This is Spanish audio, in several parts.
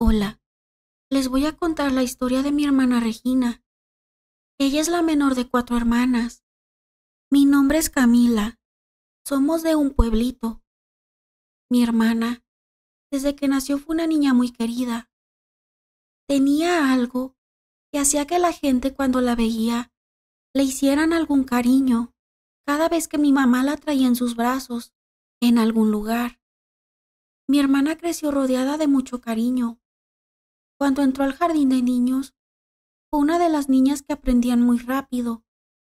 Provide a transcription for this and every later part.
Hola, les voy a contar la historia de mi hermana Regina. Ella es la menor de 4 hermanas. Mi nombre es Camila. Somos de un pueblito. Mi hermana, desde que nació, fue una niña muy querida. Tenía algo que hacía que la gente, cuando la veía, le hicieran algún cariño cada vez que mi mamá la traía en sus brazos, en algún lugar. Mi hermana creció rodeada de mucho cariño. Cuando entró al jardín de niños, fue una de las niñas que aprendían muy rápido.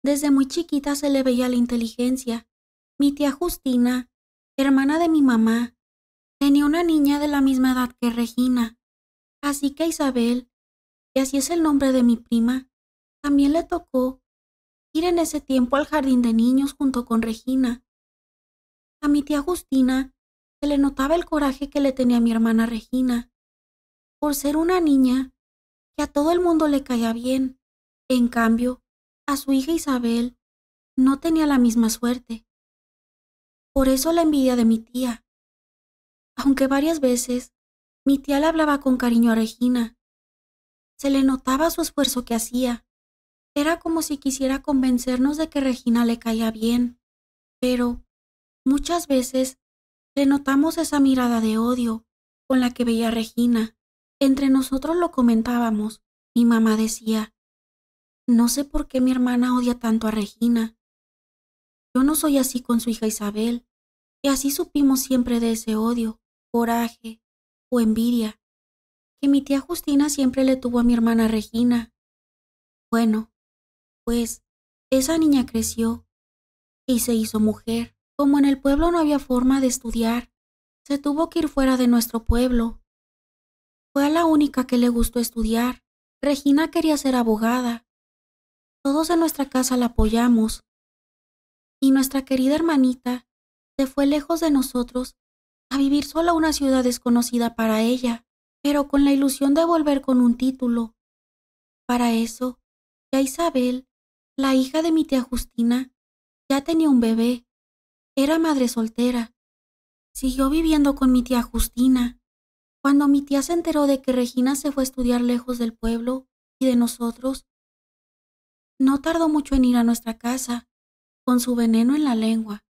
Desde muy chiquita se le veía la inteligencia. Mi tía Justina, hermana de mi mamá, tenía una niña de la misma edad que Regina. Así que a Isabel, que así es el nombre de mi prima, también le tocó ir en ese tiempo al jardín de niños junto con Regina. A mi tía Justina se le notaba el coraje que le tenía mi hermana Regina, por ser una niña que a todo el mundo le caía bien. En cambio, a su hija Isabel no tenía la misma suerte. Por eso la envidia de mi tía. Aunque varias veces mi tía le hablaba con cariño a Regina, se le notaba su esfuerzo que hacía. Era como si quisiera convencernos de que Regina le caía bien, pero muchas veces le notamos esa mirada de odio con la que veía a Regina. Entre nosotros lo comentábamos. Mi mamá decía: no sé por qué mi hermana odia tanto a Regina. Yo no soy así con su hija Isabel. Y así supimos siempre de ese odio, coraje o envidia que mi tía Justina siempre le tuvo a mi hermana Regina. Bueno, pues esa niña creció y se hizo mujer. Como en el pueblo no había forma de estudiar, se tuvo que ir fuera de nuestro pueblo. Fue a la única que le gustó estudiar. Regina quería ser abogada. Todos en nuestra casa la apoyamos. Y nuestra querida hermanita se fue lejos de nosotros a vivir sola a una ciudad desconocida para ella, pero con la ilusión de volver con un título. Para eso, ya Isabel, la hija de mi tía Justina, ya tenía un bebé. Era madre soltera. Siguió viviendo con mi tía Justina. Cuando mi tía se enteró de que Regina se fue a estudiar lejos del pueblo y de nosotros, no tardó mucho en ir a nuestra casa, con su veneno en la lengua.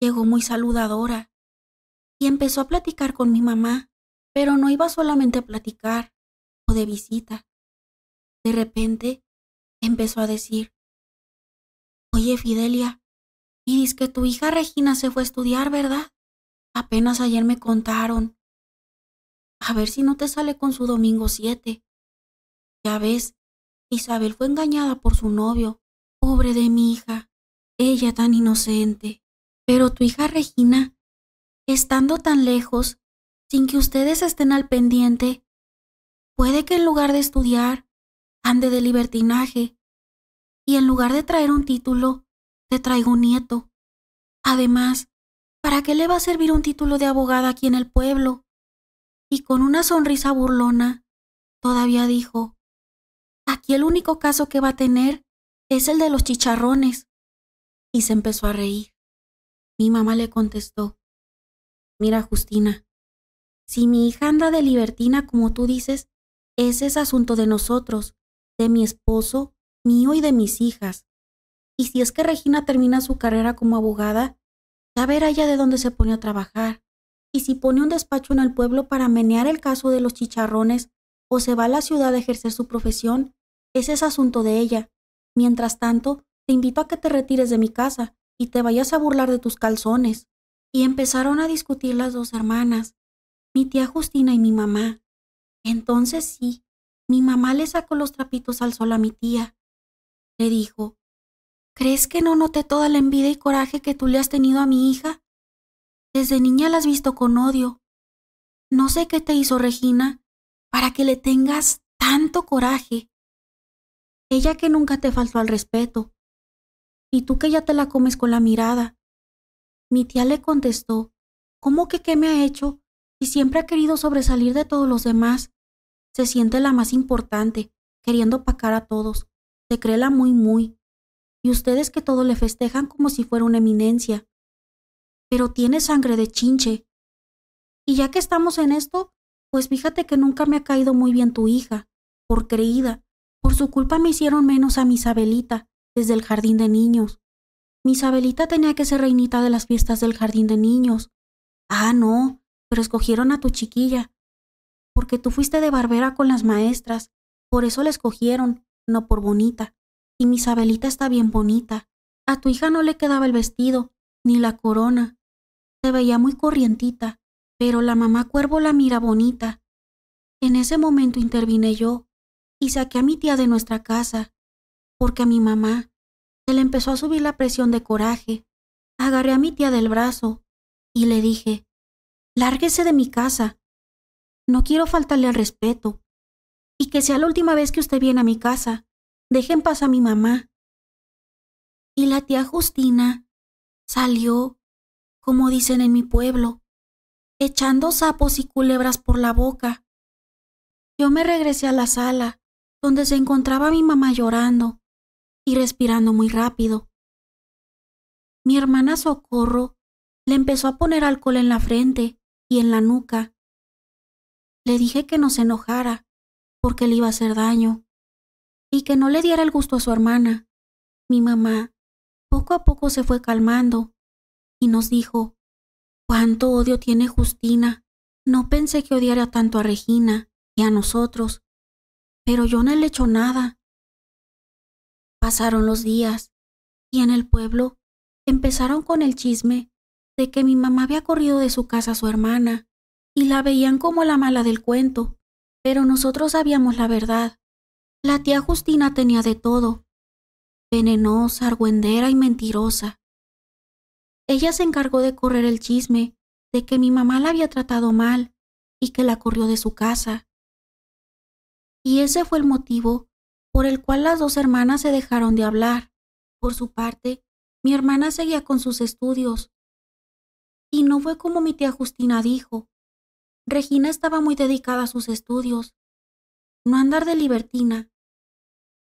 Llegó muy saludadora y empezó a platicar con mi mamá, pero no iba solamente a platicar o de visita. De repente empezó a decir: oye, Fidelia, y dice que tu hija Regina se fue a estudiar, ¿verdad? Apenas ayer me contaron. A ver si no te sale con su domingo 7. Ya ves, Isabel fue engañada por su novio. Pobre de mi hija, ella tan inocente. Pero tu hija Regina, estando tan lejos, sin que ustedes estén al pendiente, puede que en lugar de estudiar, ande de libertinaje, y en lugar de traer un título, te traiga un nieto. Además, ¿para qué le va a servir un título de abogada aquí en el pueblo? Y con una sonrisa burlona, todavía dijo: aquí el único caso que va a tener es el de los chicharrones. Y se empezó a reír. Mi mamá le contestó: mira, Justina, si mi hija anda de libertina como tú dices, ese es asunto de nosotros, de mi esposo, mío y de mis hijas. Y si es que Regina termina su carrera como abogada, ya verá ella de dónde se pone a trabajar. Y si pone un despacho en el pueblo para menear el caso de los chicharrones o se va a la ciudad a ejercer su profesión, ese es asunto de ella. Mientras tanto, te invito a que te retires de mi casa y te vayas a burlar de tus calzones. Y empezaron a discutir las dos hermanas, mi tía Justina y mi mamá. Entonces sí, mi mamá le sacó los trapitos al sol a mi tía. Le dijo: ¿crees que no noté toda la envidia y coraje que tú le has tenido a mi hija? Desde niña la has visto con odio. No sé qué te hizo Regina para que le tengas tanto coraje. Ella que nunca te faltó al respeto, y tú que ya te la comes con la mirada. Mi tía le contestó: ¿cómo que qué me ha hecho? Si siempre ha querido sobresalir de todos los demás. Se siente la más importante, queriendo opacar a todos. Se cree la muy. Y ustedes que todo le festejan como si fuera una eminencia. Pero tiene sangre de chinche. Y ya que estamos en esto, Pues fíjate que nunca me ha caído muy bien tu hija, por creída. Por su culpa me hicieron menos a mi Isabelita desde el jardín de niños. Mi Isabelita tenía que ser reinita de las fiestas del jardín de niños. Ah, no, pero escogieron a tu chiquilla, porque tú fuiste de barbera con las maestras, por eso la escogieron, no por bonita. Y mi Isabelita está bien bonita. A tu hija no le quedaba el vestido, ni la corona. Se veía muy corrientita, pero la mamá Cuervo la mira bonita. En ese momento intervine yo y saqué a mi tía de nuestra casa, porque a mi mamá se le empezó a subir la presión de coraje. Agarré a mi tía del brazo y le dije, lárguese de mi casa. No quiero faltarle al respeto. Y que sea la última vez que usted viene a mi casa. Deje en paz a mi mamá. Y la tía Justina salió, como dicen en mi pueblo, echando sapos y culebras por la boca. Yo me regresé a la sala, donde se encontraba mi mamá llorando y respirando muy rápido. Mi hermana Socorro le empezó a poner alcohol en la frente y en la nuca. Le dije que no se enojara, porque le iba a hacer daño, y que no le diera el gusto a su hermana. Mi mamá poco a poco se fue calmando y nos dijo, «¿Cuánto odio tiene Justina? No pensé que odiara tanto a Regina y a nosotros, pero yo no le he hecho nada». Pasaron los días y en el pueblo empezaron con el chisme de que mi mamá había corrido de su casa a su hermana y la veían como la mala del cuento, pero nosotros sabíamos la verdad. La tía Justina tenía de todo, venenosa, argüendera y mentirosa. Ella se encargó de correr el chisme de que mi mamá la había tratado mal y que la corrió de su casa. Y ese fue el motivo por el cual las dos hermanas se dejaron de hablar. Por su parte, mi hermana seguía con sus estudios. Y no fue como mi tía Justina dijo. Regina estaba muy dedicada a sus estudios. No andar de libertina.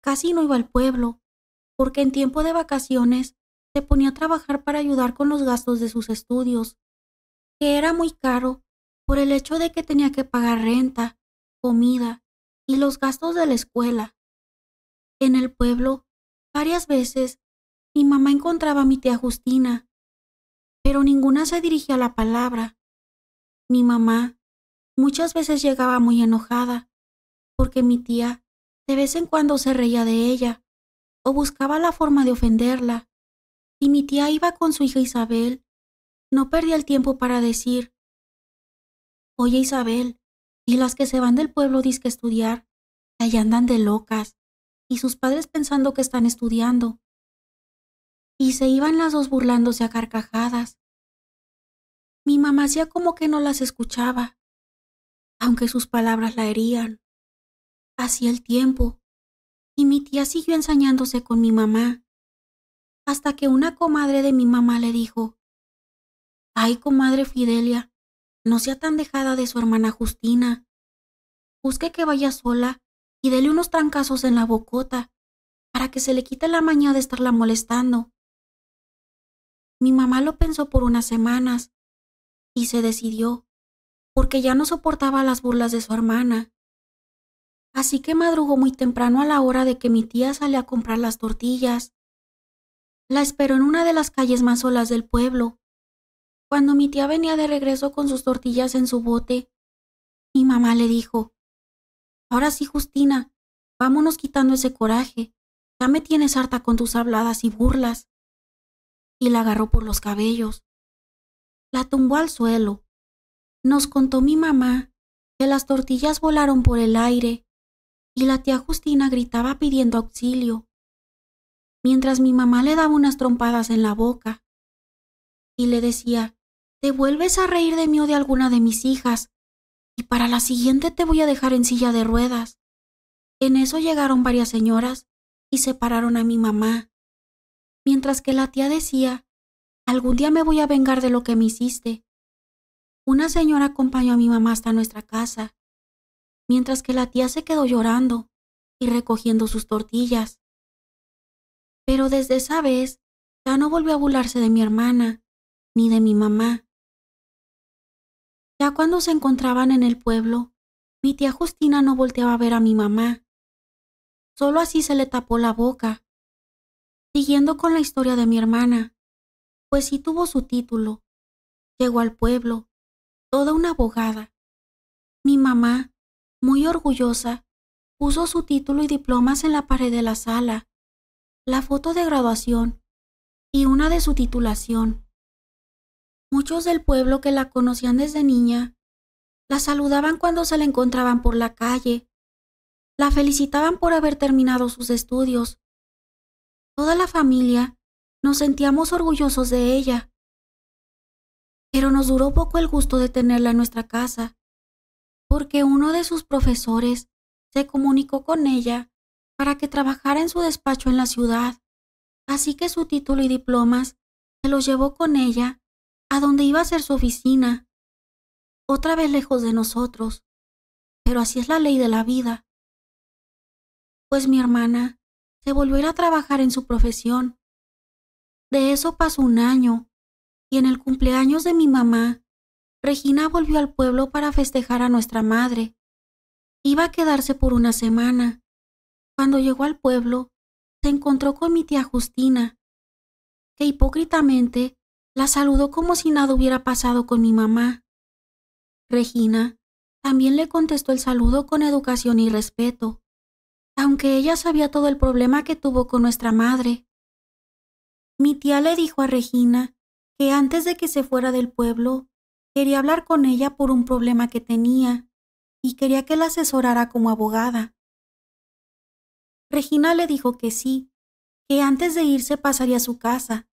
Casi no iba al pueblo, porque en tiempo de vacaciones se ponía a trabajar para ayudar con los gastos de sus estudios, que era muy caro por el hecho de que tenía que pagar renta, comida y los gastos de la escuela. En el pueblo, varias veces, mi mamá encontraba a mi tía Justina, pero ninguna se dirigía la palabra. Mi mamá muchas veces llegaba muy enojada, porque mi tía de vez en cuando se reía de ella o buscaba la forma de ofenderla. Y mi tía iba con su hija Isabel. No perdía el tiempo para decir, «Oye Isabel, y las que se van del pueblo dizque a estudiar, que allá andan de locas, y sus padres pensando que están estudiando». Y se iban las dos burlándose a carcajadas. Mi mamá hacía como que no las escuchaba, aunque sus palabras la herían. Hacía el tiempo, y mi tía siguió ensañándose con mi mamá, hasta que una comadre de mi mamá le dijo, «Ay, comadre Fidelia, no sea tan dejada de su hermana Justina. Busque que vaya sola y dele unos trancazos en la bocota para que se le quite la maña de estarla molestando». Mi mamá lo pensó por unas semanas y se decidió, porque ya no soportaba las burlas de su hermana. Así que madrugó muy temprano a la hora de que mi tía salía a comprar las tortillas. La esperó en una de las calles más solas del pueblo. Cuando mi tía venía de regreso con sus tortillas en su bote, mi mamá le dijo, «Ahora sí, Justina, vámonos quitando ese coraje. Ya me tienes harta con tus habladas y burlas». Y la agarró por los cabellos. La tumbó al suelo. Nos contó mi mamá que las tortillas volaron por el aire y la tía Justina gritaba pidiendo auxilio, mientras mi mamá le daba unas trompadas en la boca y le decía, «Te vuelves a reír de mí o de alguna de mis hijas, y para la siguiente te voy a dejar en silla de ruedas». En eso llegaron varias señoras y separaron a mi mamá, mientras que la tía decía, «Algún día me voy a vengar de lo que me hiciste». Una señora acompañó a mi mamá hasta nuestra casa, mientras que la tía se quedó llorando y recogiendo sus tortillas. Pero desde esa vez ya no volvió a burlarse de mi hermana ni de mi mamá. Ya cuando se encontraban en el pueblo, Mi tía Justina no volteaba a ver a mi mamá, solo así se le tapó la boca. Siguiendo con la historia de mi hermana, pues sí tuvo su título, llegó al pueblo, toda una abogada. Mi mamá, muy orgullosa, puso su título y diplomas en la pared de la sala, la foto de graduación y una de su titulación. Muchos del pueblo que la conocían desde niña, la saludaban cuando se la encontraban por la calle, la felicitaban por haber terminado sus estudios. Toda la familia nos sentíamos orgullosos de ella, pero nos duró poco el gusto de tenerla en nuestra casa, porque uno de sus profesores se comunicó con ella para que trabajara en su despacho en la ciudad, así que su título y diplomas se los llevó con ella a donde iba a ser su oficina, otra vez lejos de nosotros, pero así es la ley de la vida. Pues mi hermana se volvió a ir a trabajar en su profesión. De eso pasó un año, y en el cumpleaños de mi mamá, Regina volvió al pueblo para festejar a nuestra madre. Iba a quedarse por una semana. Cuando llegó al pueblo, se encontró con mi tía Justina, que hipócritamente la saludó como si nada hubiera pasado con mi mamá. Regina también le contestó el saludo con educación y respeto, aunque ella sabía todo el problema que tuvo con nuestra madre. Mi tía le dijo a Regina que antes de que se fuera del pueblo, quería hablar con ella por un problema que tenía y quería que la asesorara como abogada. Regina le dijo que sí, que antes de irse pasaría a su casa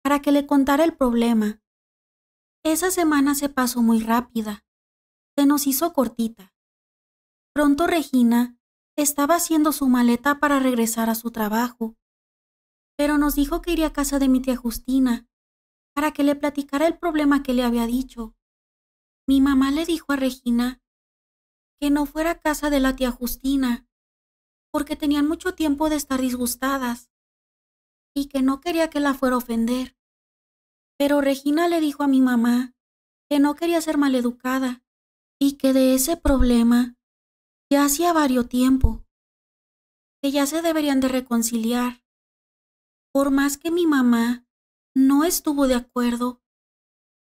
para que le contara el problema. Esa semana se pasó muy rápida. Se nos hizo cortita. Pronto Regina estaba haciendo su maleta para regresar a su trabajo, pero nos dijo que iría a casa de mi tía Justina para que le platicara el problema que le había dicho. Mi mamá le dijo a Regina que no fuera a casa de la tía Justina, porque tenían mucho tiempo de estar disgustadas y que no quería que la fuera a ofender. Pero Regina le dijo a mi mamá que no quería ser maleducada y que de ese problema ya hacía varios tiempo, que ya se deberían de reconciliar. Por más que mi mamá no estuvo de acuerdo,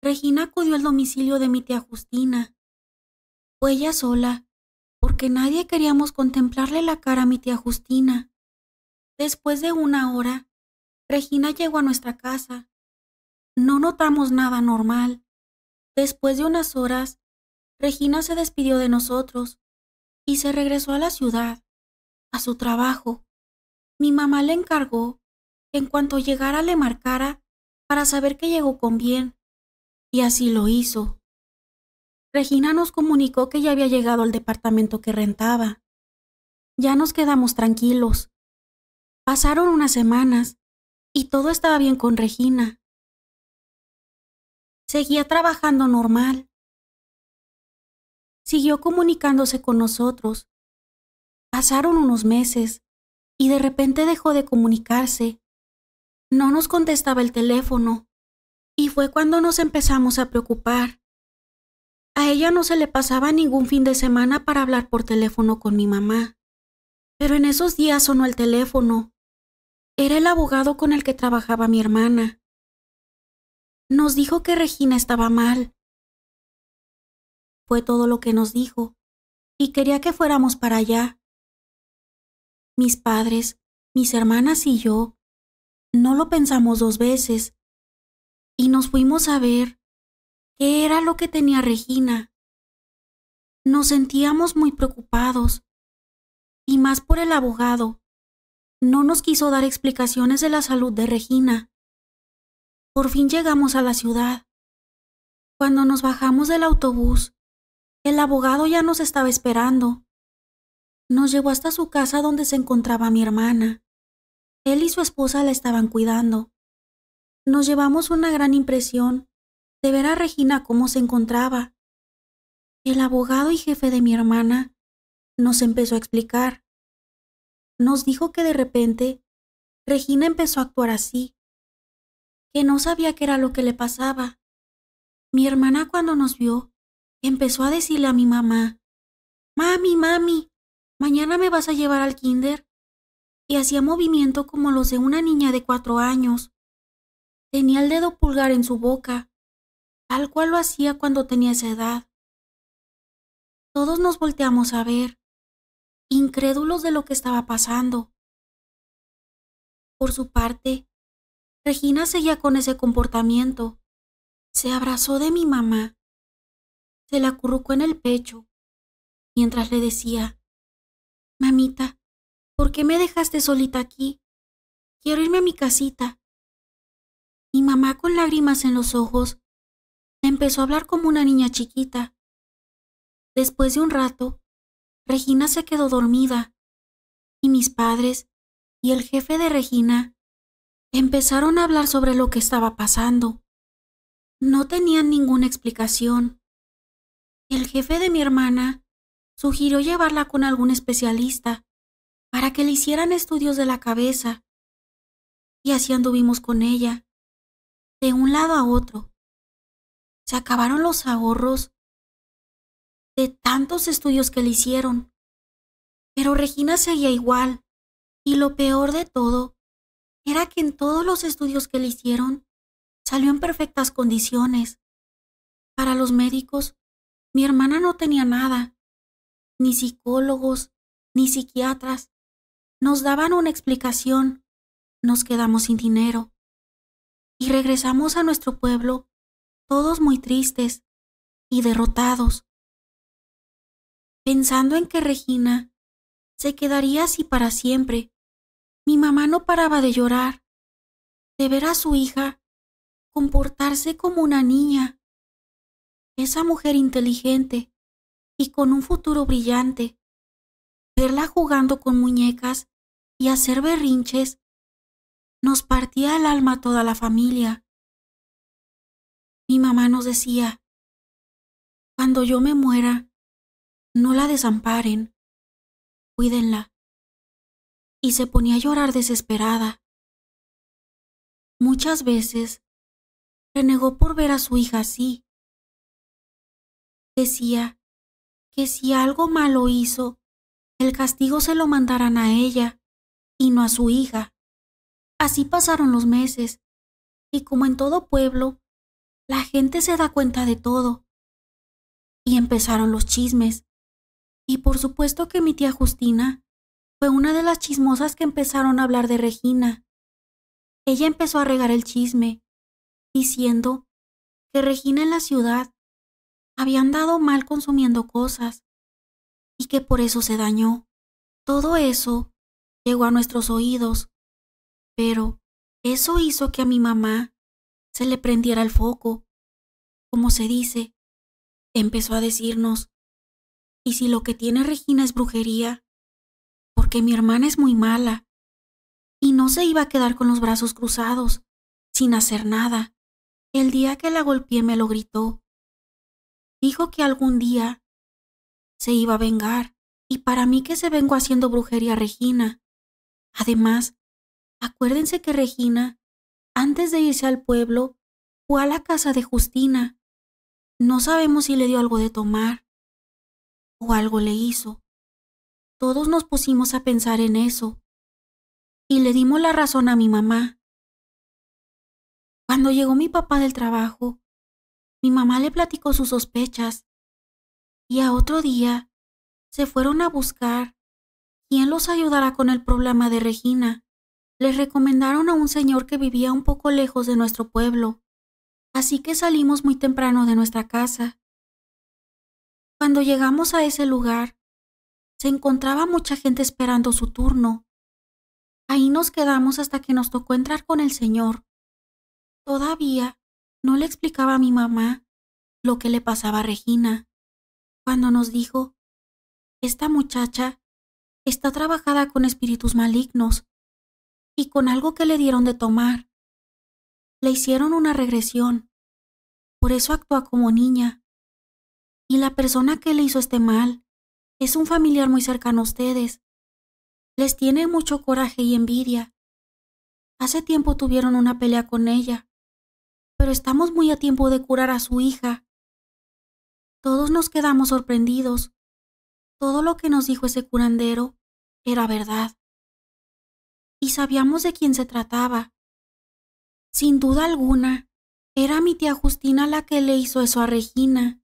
Regina acudió al domicilio de mi tía Justina. Fue ella sola, porque nadie queríamos contemplarle la cara a mi tía Justina. Después de una hora, Regina llegó a nuestra casa. No notamos nada normal. Después de unas horas, Regina se despidió de nosotros y se regresó a la ciudad, a su trabajo. Mi mamá le encargó que en cuanto llegara le marcara para saber que llegó con bien, y así lo hizo. Regina nos comunicó que ya había llegado al departamento que rentaba. Ya nos quedamos tranquilos. Pasaron unas semanas y todo estaba bien con Regina. Seguía trabajando normal. Siguió comunicándose con nosotros. Pasaron unos meses y de repente dejó de comunicarse. No nos contestaba el teléfono y fue cuando nos empezamos a preocupar. A ella no se le pasaba ningún fin de semana para hablar por teléfono con mi mamá, pero en esos días sonó el teléfono. Era el abogado con el que trabajaba mi hermana. Nos dijo que Regina estaba mal. Fue todo lo que nos dijo y quería que fuéramos para allá. Mis padres, mis hermanas y yo no lo pensamos dos veces y nos fuimos a ver qué era lo que tenía Regina. Nos sentíamos muy preocupados y más por el abogado. No nos quiso dar explicaciones de la salud de Regina. Por fin llegamos a la ciudad. Cuando nos bajamos del autobús, el abogado ya nos estaba esperando. Nos llevó hasta su casa donde se encontraba mi hermana. Él y su esposa la estaban cuidando. Nos llevamos una gran impresión de ver a Regina cómo se encontraba. El abogado y jefe de mi hermana nos empezó a explicar. Nos dijo que de repente Regina empezó a actuar así, que no sabía qué era lo que le pasaba. Mi hermana cuando nos vio empezó a decirle a mi mamá, Mami, mami, ¿mañana me vas a llevar al kinder? Y hacía movimiento como los de una niña de 4 años. Tenía el dedo pulgar en su boca, tal cual lo hacía cuando tenía esa edad. Todos nos volteamos a ver, incrédulos de lo que estaba pasando. Por su parte, Regina seguía con ese comportamiento. Se abrazó de mi mamá, se la acurrucó en el pecho, mientras le decía, Mamita, ¿por qué me dejaste solita aquí? Quiero irme a mi casita. Mi mamá, con lágrimas en los ojos, empezó a hablar como una niña chiquita. Después de un rato, Regina se quedó dormida y mis padres y el jefe de Regina empezaron a hablar sobre lo que estaba pasando. No tenían ninguna explicación. El jefe de mi hermana sugirió llevarla con algún especialista para que le hicieran estudios de la cabeza. Y así anduvimos con ella, de un lado a otro. Se acabaron los ahorros de tantos estudios que le hicieron. Pero Regina seguía igual, y lo peor de todo era que en todos los estudios que le hicieron salió en perfectas condiciones. Para los médicos, mi hermana no tenía nada, ni psicólogos, ni psiquiatras. Nos daban una explicación, nos quedamos sin dinero y regresamos a nuestro pueblo, todos muy tristes y derrotados, pensando en que Regina se quedaría así para siempre. Mi mamá no paraba de llorar, de ver a su hija comportarse como una niña, esa mujer inteligente y con un futuro brillante. Verla jugando con muñecas y hacer berrinches nos partía el alma a toda la familia. Mi mamá nos decía, cuando yo me muera, no la desamparen, cuídenla. Y se ponía a llorar desesperada. Muchas veces renegó por ver a su hija así. Decía que si algo malo hizo, el castigo se lo mandaran a ella y no a su hija. Así pasaron los meses, y como en todo pueblo, la gente se da cuenta de todo. Y empezaron los chismes. Y por supuesto que mi tía Justina fue una de las chismosas que empezaron a hablar de Regina. Ella empezó a regar el chisme, diciendo que Regina en la ciudad había andado mal consumiendo cosas y que por eso se dañó. Todo eso llegó a nuestros oídos, pero eso hizo que a mi mamá se le prendiera el foco. Como se dice, empezó a decirnos, ¿y si lo que tiene Regina es brujería? Porque mi hermana es muy mala y no se iba a quedar con los brazos cruzados, sin hacer nada. El día que la golpeé me lo gritó. Dijo que algún día se iba a vengar, y para mí que se vengo haciendo brujería a Regina. Además, acuérdense que Regina, antes de irse al pueblo, fue a la casa de Justina. No sabemos si le dio algo de tomar o algo le hizo. Todos nos pusimos a pensar en eso y le dimos la razón a mi mamá. Cuando llegó mi papá del trabajo, mi mamá le platicó sus sospechas y a otro día se fueron a buscar quién los ayudara con el problema de Regina. Les recomendaron a un señor que vivía un poco lejos de nuestro pueblo, así que salimos muy temprano de nuestra casa. Cuando llegamos a ese lugar, se encontraba mucha gente esperando su turno. Ahí nos quedamos hasta que nos tocó entrar con el señor. Todavía no le explicaba a mi mamá lo que le pasaba a Regina, cuando nos dijo, esta muchacha está trabajada con espíritus malignos y con algo que le dieron de tomar. Le hicieron una regresión, por eso actúa como niña. Y la persona que le hizo este mal es un familiar muy cercano a ustedes. Les tiene mucho coraje y envidia. Hace tiempo tuvieron una pelea con ella, pero estamos muy a tiempo de curar a su hija. Todos nos quedamos sorprendidos todo lo que nos dijo ese curandero era verdad. Y sabíamos de quién se trataba. Sin duda alguna, era mi tía Justina la que le hizo eso a Regina.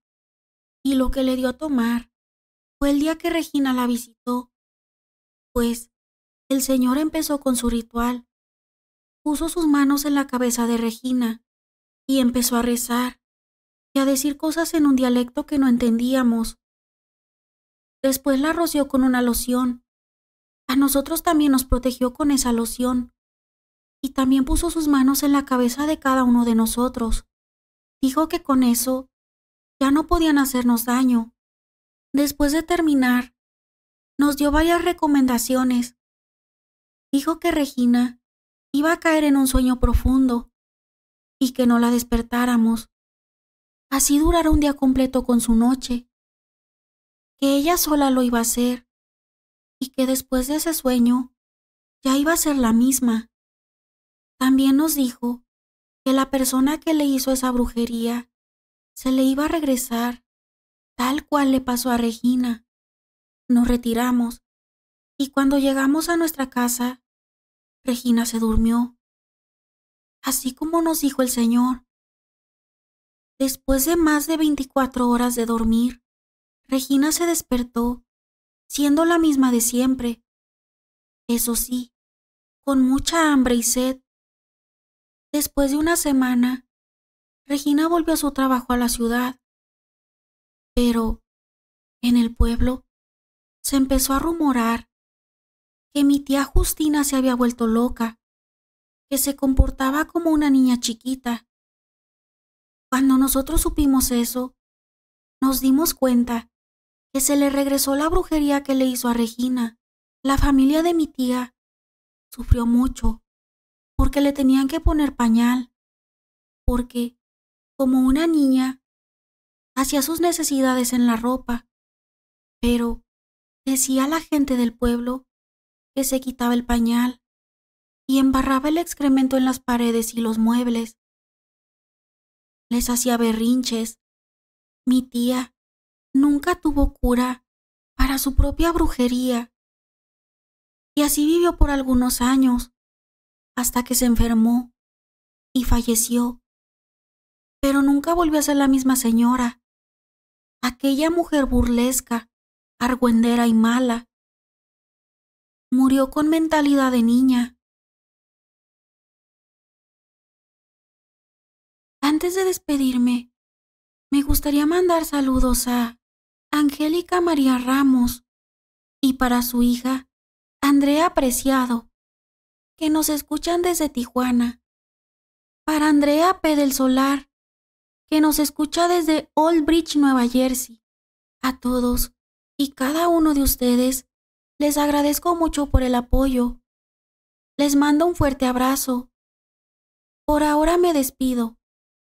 Y lo que le dio a tomar fue el día que Regina la visitó. Pues el señor empezó con su ritual. Puso sus manos en la cabeza de Regina y empezó a rezar y a decir cosas en un dialecto que no entendíamos. Después la roció con una loción. A nosotros también nos protegió con esa loción. Y también puso sus manos en la cabeza de cada uno de nosotros. Dijo que con eso ya no podían hacernos daño. Después de terminar, nos dio varias recomendaciones. Dijo que Regina iba a caer en un sueño profundo y que no la despertáramos. Así durara un día completo con su noche, que ella sola lo iba a hacer y que después de ese sueño ya iba a ser la misma. También nos dijo que la persona que le hizo esa brujería se le iba a regresar tal cual le pasó a Regina. Nos retiramos y cuando llegamos a nuestra casa, Regina se durmió, así como nos dijo el Señor. Después de más de 24 horas de dormir, Regina se despertó, siendo la misma de siempre. Eso sí, con mucha hambre y sed. Después de una semana, Regina volvió a su trabajo a la ciudad. Pero, en el pueblo, se empezó a rumorar que mi tía Justina se había vuelto loca, que se comportaba como una niña chiquita. Cuando nosotros supimos eso, nos dimos cuenta que se le regresó la brujería que le hizo a Regina. La familia de mi tía sufrió mucho porque le tenían que poner pañal, porque, como una niña, hacía sus necesidades en la ropa, pero decía la gente del pueblo que se quitaba el pañal y embarraba el excremento en las paredes y los muebles. Les hacía berrinches. Mi tía nunca tuvo cura para su propia brujería y así vivió por algunos años hasta que se enfermó y falleció. Pero nunca volvió a ser la misma señora, aquella mujer burlesca, argüendera y mala. Murió con mentalidad de niña. Antes de despedirme, me gustaría mandar saludos a Angélica María Ramos y para su hija, Andrea Preciado, que nos escuchan desde Tijuana. Para Andrea P. del Solar, que nos escucha desde Old Bridge, Nueva Jersey. A todos y cada uno de ustedes, les agradezco mucho por el apoyo. Les mando un fuerte abrazo. Por ahora me despido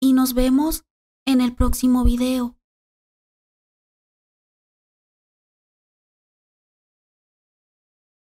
y nos vemos en el próximo video.